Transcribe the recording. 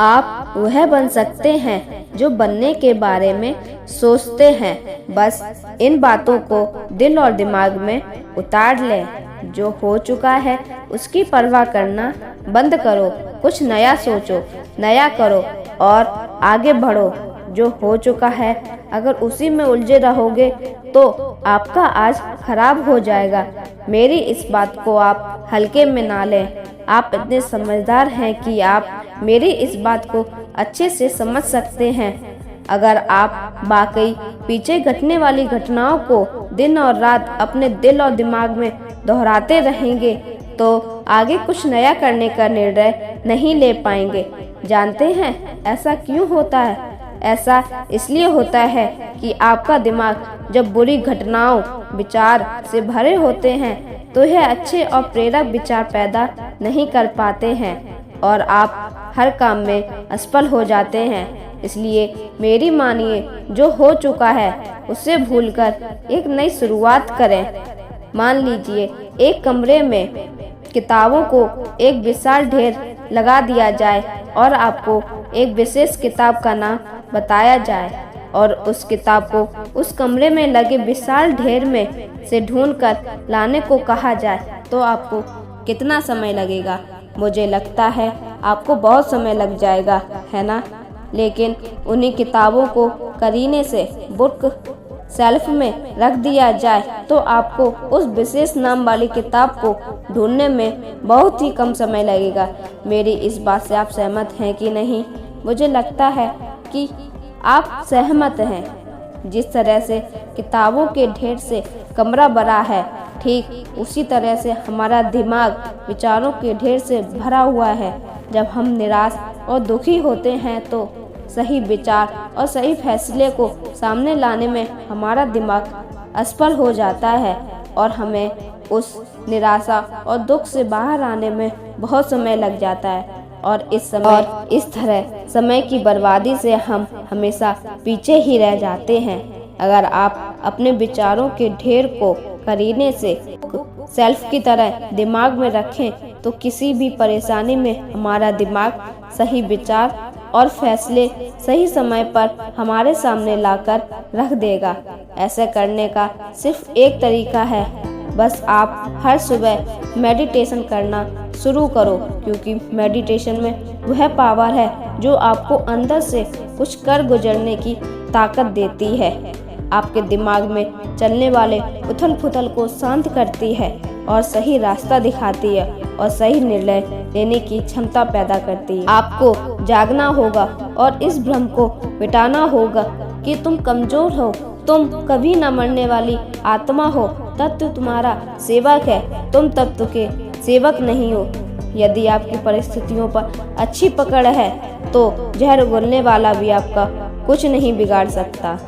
आप वह बन सकते हैं जो बनने के बारे में सोचते हैं। बस इन बातों को दिल और दिमाग में उतार लें। जो हो चुका है उसकी परवाह करना बंद करो। कुछ नया सोचो, नया करो और आगे बढ़ो। जो हो चुका है अगर उसी में उलझे रहोगे तो आपका आज खराब हो जाएगा। मेरी इस बात को आप हल्के में ना लें। आप इतने समझदार हैं कि आप मेरी इस बात को अच्छे से समझ सकते हैं। अगर आप वाकई पीछे घटने वाली घटनाओं को दिन और रात अपने दिल और दिमाग में दोहराते रहेंगे तो आगे कुछ नया करने का निर्णय नहीं ले पाएंगे। जानते हैं ऐसा क्यों होता है? ऐसा इसलिए होता है कि आपका दिमाग जब बुरी घटनाओं विचार से भरे होते हैं तो यह अच्छे और प्रेरक विचार पैदा नहीं कर पाते हैं और आप हर काम में असफल हो जाते हैं। इसलिए मेरी मानिए, जो हो चुका है उसे भूलकर एक नई शुरुआत करें। मान लीजिए एक कमरे में किताबों को एक विशाल ढेर लगा दिया जाए और आपको एक विशेष किताब का नाम बताया जाए और उस किताब को उस कमरे में लगे विशाल ढेर में से ढूंढकर लाने को कहा जाए तो आपको कितना समय लगेगा? मुझे लगता है आपको बहुत समय लग जाएगा, है ना? लेकिन उन्हीं किताबों को करीने से बुक शेल्फ में रख दिया जाए तो आपको उस विशेष नाम वाली किताब को ढूंढने में बहुत ही कम समय लगेगा। मेरी इस बात से आप सहमत हैं कि नहीं? मुझे लगता है कि आप सहमत हैं। जिस तरह से किताबों के ढेर से कमरा भरा है, ठीक उसी तरह से हमारा दिमाग विचारों के ढेर से भरा हुआ है। जब हम निराश और दुखी होते हैं तो सही विचार और सही फैसले को सामने लाने में हमारा दिमाग असफल हो जाता है और हमें उस निराशा और दुख से बाहर आने में बहुत समय लग जाता है और इस तरह समय की बर्बादी से हम हमेशा पीछे ही रह जाते हैं। अगर आप अपने विचारों के ढेर को करीने से सेल्फ की तरह दिमाग में रखें तो किसी भी परेशानी में हमारा दिमाग सही विचार और फैसले सही समय पर हमारे सामने लाकर रख देगा। ऐसे करने का सिर्फ एक तरीका है, बस आप हर सुबह मेडिटेशन करना शुरू करो, क्योंकि मेडिटेशन में वह पावर है जो आपको अंदर से कुछ कर गुजरने की ताकत देती है। आपके दिमाग में चलने वाले उथल पुथल को शांत करती है और सही रास्ता दिखाती है और सही निर्णय लेने की क्षमता पैदा करती है। आपको जागना होगा और इस भ्रम को मिटाना होगा कि तुम कमजोर हो, तुम कभी न मरने वाली आत्मा हो। तत्व तुम्हारा सेवक है, तुम तत्व के सेवक नहीं हो। यदि आपकी परिस्थितियों पर अच्छी पकड़ है तो जहर उगलने वाला भी आपका कुछ नहीं बिगाड़ सकता।